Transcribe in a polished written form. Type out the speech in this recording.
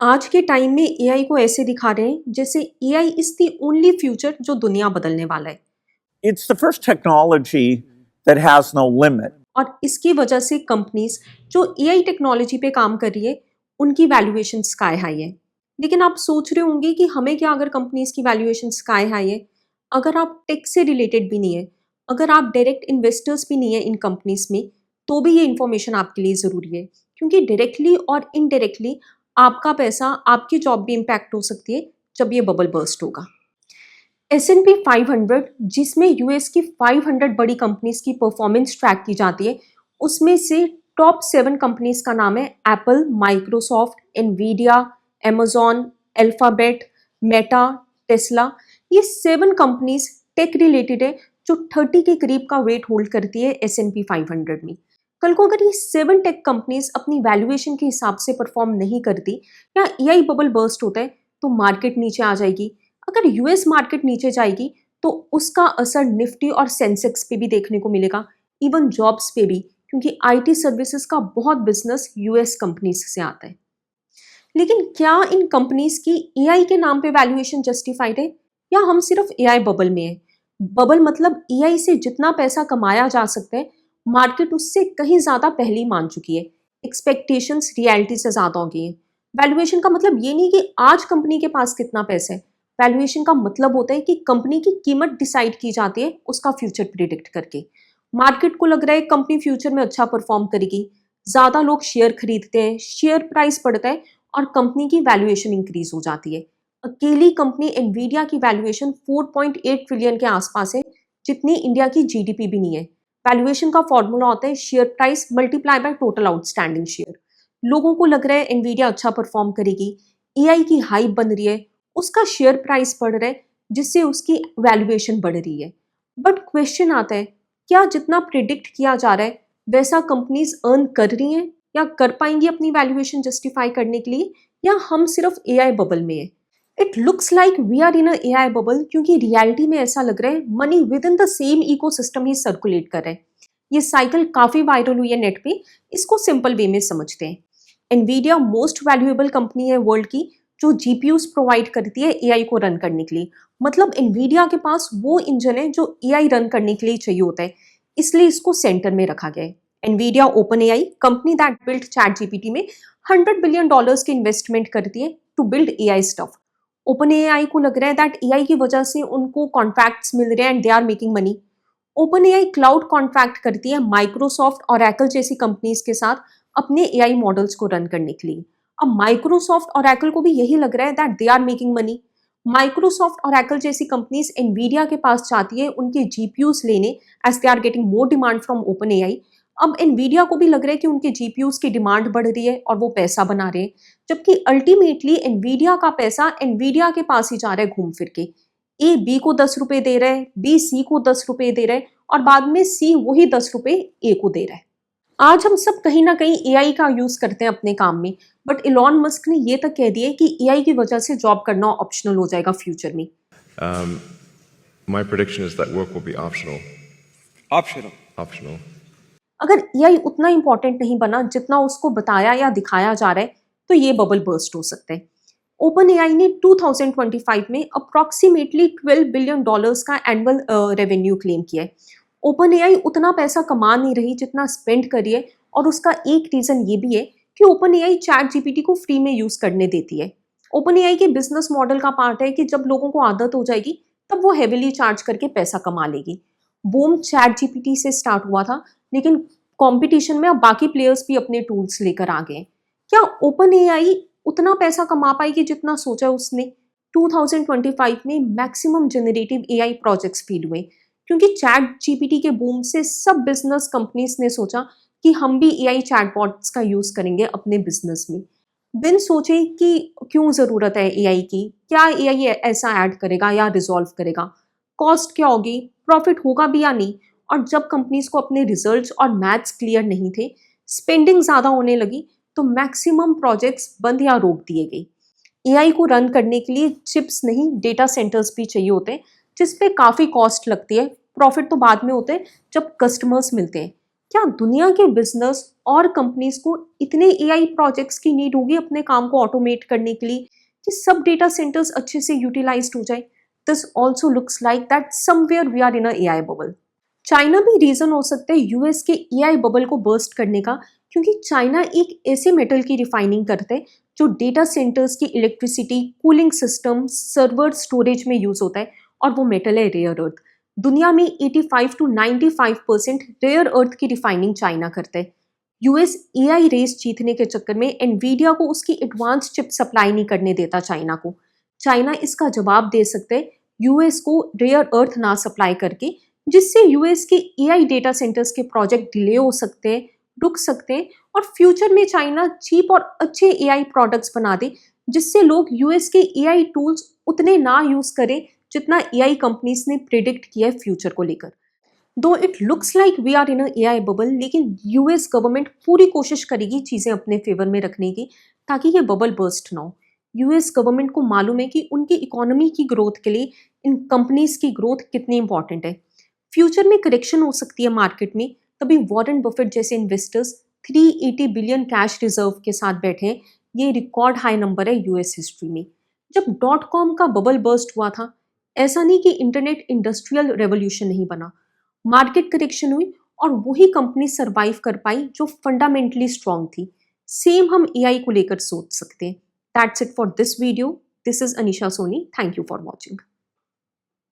आज के टाइम में एआई को ऐसे दिखा रहे हैं जैसे AI is the only future जो दुनिया बदलने वाला है। It's the first technology that has no limit. और इसकी वजह से कंपनीज जो एआई टेक्नोलॉजी पे काम कर रही है उनकी वैल्यूएशन स्काई हाई है। लेकिन आप सोच रहे होंगे कि हमें क्या अगर कंपनीज की वैल्यूएशन स्काई हाई है, अगर आप टेक से रिलेटेड भी नहीं है, अगर आप डायरेक्ट इन्वेस्टर्स भी नहीं है इन कंपनीज में, तो भी ये इन्फॉर्मेशन आपके लिए ज़रूरी है। क्योंकि डायरेक्टली और इनडायरेक्टली आपका पैसा, आपकी जॉब भी इम्पैक्ट हो सकती है जब ये बबल बर्स्ट होगा। S&P 500 जिसमें यूएस की 500 बड़ी कंपनीज की परफॉर्मेंस ट्रैक की जाती है, उसमें से टॉप 7 कंपनीज का नाम है Apple, Microsoft, Nvidia, amazon, alphabet, Meta, Tesla. ये 7 कंपनीज टेक रिलेटेड है जो 30 के करीब का वेट होल्ड करती है S&P 500 में। कल को अगर ये 7 टेक कंपनीज अपनी वैल्यूएशन के हिसाब से परफॉर्म नहीं करती या एआई बबल बर्स्ट होता है तो मार्केट नीचे आ जाएगी। अगर यूएस मार्केट नीचे जाएगी तो उसका असर निफ्टी और सेंसेक्स पे भी देखने को मिलेगा, इवन जॉब्स पे भी, क्योंकि आईटी सर्विसेज का बहुत बिजनेस यूएस कंपनीज से आता है। लेकिन क्या इन कंपनीज की एआई के नाम पे वैल्यूएशन जस्टिफाइड है या हम सिर्फ एआई बबल में है? बबल मतलब एआई से जितना पैसा कमाया जा सकता है मार्केट उससे कहीं ज्यादा पहले ही मान चुकी है। एक्सपेक्टेशंस रियलिटी से ज्यादा हो गई है। वैल्यूएशन का मतलब ये नहीं कि आज कंपनी के पास कितना पैसा है। वैल्यूएशन का मतलब होता है कि कंपनी की कीमत डिसाइड की जाती है उसका फ्यूचर प्रिडिक्ट करके। मार्केट को लग रहा है कंपनी फ्यूचर में अच्छा परफॉर्म करेगी, ज्यादा लोग शेयर खरीदते हैं, शेयर प्राइस बढ़ता है और कंपनी की वैल्यूएशन इंक्रीज हो जाती है। अकेली कंपनी एनवीडिया की वैल्यूएशन 4.8 ट्रिलियन के आसपास है, जितनी इंडिया की जीडीपी भी नहीं है। वैल्यूएशन का फॉर्मूला होता है share price multiply by total outstanding share. लोगों को लग रहा है एनवीडिया अच्छा परफॉर्म करेगी, एआई की हाइप बन रही है, उसका शेयर प्राइस बढ़ रहा है, जिससे उसकी वैल्यूएशन बढ़ रही है। बट क्वेश्चन आता है, क्या जितना प्रिडिक्ट किया जा रहा है वैसा कंपनीज अर्न कर रही हैं या कर पाएंगी अपनी वैल्यूएशन जस्टिफाई करने के लिए, या हम सिर्फ एआई बबल में है? It looks like we are in a AI bubble, क्योंकि रियलिटी में ऐसा लग रहा है money within the same ecosystem ही सर्कुलेट कर रहा है। ये साइकिल काफी वायरल हुई है नेट पे, इसको सिंपल वे में समझते हैं। एनवीडिया मोस्ट वैल्यूएबल कंपनी है वर्ल्ड की जो जीपीयूज प्रोवाइड करती है एआई को रन करने के लिए। मतलब एनवीडिया के पास वो इंजन है जो एआई रन करने के लिए चाहिए होता है, इसलिए इसको सेंटर में रखा गया है। Nvidia OpenAI company that build ChatGPT में $100 बिलियन की इन्वेस्टमेंट करती है to build AI stuff. OpenAI को लग रहा है दैट एआई की वजह से उनको कॉन्ट्रैक्ट्स मिल रहे हैं and they are making money. OpenAI cloud contract करती है माइक्रोसॉफ्ट और एप्पल जैसी कंपनीज के साथ अपने एआई मॉडल्स को रन करने के लिए। अब माइक्रोसॉफ्ट और एप्पल को भी यही लग रहा है that they are making money. Microsoft और एप्पल जैसी कंपनीज एनवीडिया के पास चाहती है उनके जीपीयूज लेने, as they are getting more demand from OpenAI. अब एनवीडिया को भी लग रहा है कि उनके जीपीयूज की डिमांड बढ़ रही है और वो पैसा बना रहे हैं, जबकि अल्टीमेटली एनवीडिया का पैसा एनवीडिया के पास ही जा रहा है घूम फिर के। ए बी को 10 रुपए दे रहा है, बी सी को 10 रुपए दे रहा है और बाद में सी वही 10 रुपए ए को दे रहा है। आज हम सब कहीं ना कहीं एआई का यूज करते हैं अपने काम में, बट इलॉन मस्क ने ये तक कह दिया है कि एआई की वजह से जॉब करना ऑप्शनल हो जाएगा फ्यूचर में। My prediction is that work will be optional. Optional. अगर एआई उतना इंपॉर्टेंट नहीं बना जितना उसको बताया या दिखाया जा रहा है तो ये बबल बर्स्ट हो सकता है। ओपन एआई ने 2025 में अप्रॉक्सीमेटली $12 बिलियन का एनुअल रेवेन्यू क्लेम किया है। ओपन एआई उतना पैसा कमा नहीं रही जितना स्पेंड करी है, और उसका एक रीजन ये भी है कि ओपन एआई चैट जीपीटी को फ्री में यूज करने देती है। ओपन एआई के बिजनेस मॉडल का पार्ट है कि जब लोगों को आदत हो जाएगी तब वो हेविली चार्ज करके पैसा कमा लेगी। बूम चैट जीपीटी से स्टार्ट हुआ था, लेकिन कंपटीशन में अब बाकी प्लेयर्स भी अपने टूल्स लेकर आ गए। क्या ओपन एआई उतना पैसा कमा पाएगी जितना सोचा उसने? 2025 में maximum generative AI projects feed हुए, क्योंकि चैट जीपीटी के बूम से सब बिजनेस कंपनीज ने सोचा कि हम भी एआई चैटबॉट्स का यूज करेंगे अपने बिजनेस में। बिन सोचे कि क्यों जरूरत है एआई की, क्या एआई ऐसा ऐड करेगा या रिजॉल्व करेगा, कॉस्ट क्या होगी, प्रॉफिट होगा भी या नहीं। और जब कंपनीज को अपने रिजल्ट्स और मैथ्स क्लियर नहीं थे, स्पेंडिंग ज्यादा होने लगी, तो मैक्सिमम प्रोजेक्ट्स बंद या रोक दिए गए। एआई को रन करने के लिए चिप्स नहीं, डेटा सेंटर्स भी चाहिए होते हैं, जिसपे काफी कॉस्ट लगती है। प्रॉफिट तो बाद में होते हैं जब कस्टमर्स मिलते हैं। क्या दुनिया के बिजनेस और कंपनीज को इतने एआई प्रोजेक्ट्स की नीड होगी अपने काम को ऑटोमेट करने के लिए कि सब डेटा सेंटर्स अच्छे से यूटिलाइज्ड हो जाए? This also looks like that somewhere we are in a AI bubble. China भी रीजन हो सकता है यूएस के एआई बबल को बर्स्ट करने का, क्योंकि चाइना एक ऐसे मेटल की रिफाइनिंग करते हैं जो डेटा सेंटर्स की electricity, cooling system, server storage में यूज होता है, और वो मेटल है रेयर अर्थ। दुनिया में 85 to 95% रेयर अर्थ की रिफाइनिंग चाइना करता है। यूएस एआई रेस जीतने के चक्कर में एनवीडिया को उसकी एडवांस चिप सप्लाई नहीं करने देता चाइना को। चाइना इसका जवाब दे सकते हैं यूएस को रेयर अर्थ ना सप्लाई करके, जिससे यूएस के एआई डेटा सेंटर्स के प्रोजेक्ट डिले हो सकते हैं, रुक सकते हैं, और फ्यूचर में चाइना चीप और अच्छे एआई प्रोडक्ट्स बना दे, जिससे लोग यूएस के एआई टूल्स उतने ना यूज करें जितना एआई कंपनीज ने प्रिडिक्ट किया है फ्यूचर को लेकर। Though it looks like we are in a AI bubble, लेकिन यूएस गवर्नमेंट पूरी कोशिश करेगी चीजें अपने फेवर में रखने की ताकि ये बबल बर्स्ट ना हो। यूएस गवर्नमेंट को मालूम है कि उनकी इकोनॉमी की ग्रोथ के लिए इन कंपनीज की ग्रोथ कितनी इंपॉर्टेंट है। फ्यूचर में करेक्शन हो सकती है मार्केट में, तभी वॉरेन बफेट जैसे इन्वेस्टर्स 380 बिलियन कैश रिजर्व के साथ बैठे हैं। ये रिकॉर्ड हाई नंबर है यूएस हिस्ट्री में। जब .com का बबल बर्स्ट हुआ था, ऐसा नहीं कि इंटरनेट इंडस्ट्रियल रेवोल्यूशन नहीं बना, मार्केट करेक्शन हुई और वही कंपनी सरवाइव कर पाई जो फंडामेंटली स्ट्रांग थी। सेम हम एआई को लेकर सोच सकते हैं। That's it for this video. This is Anisha Soni. Thank you for watching.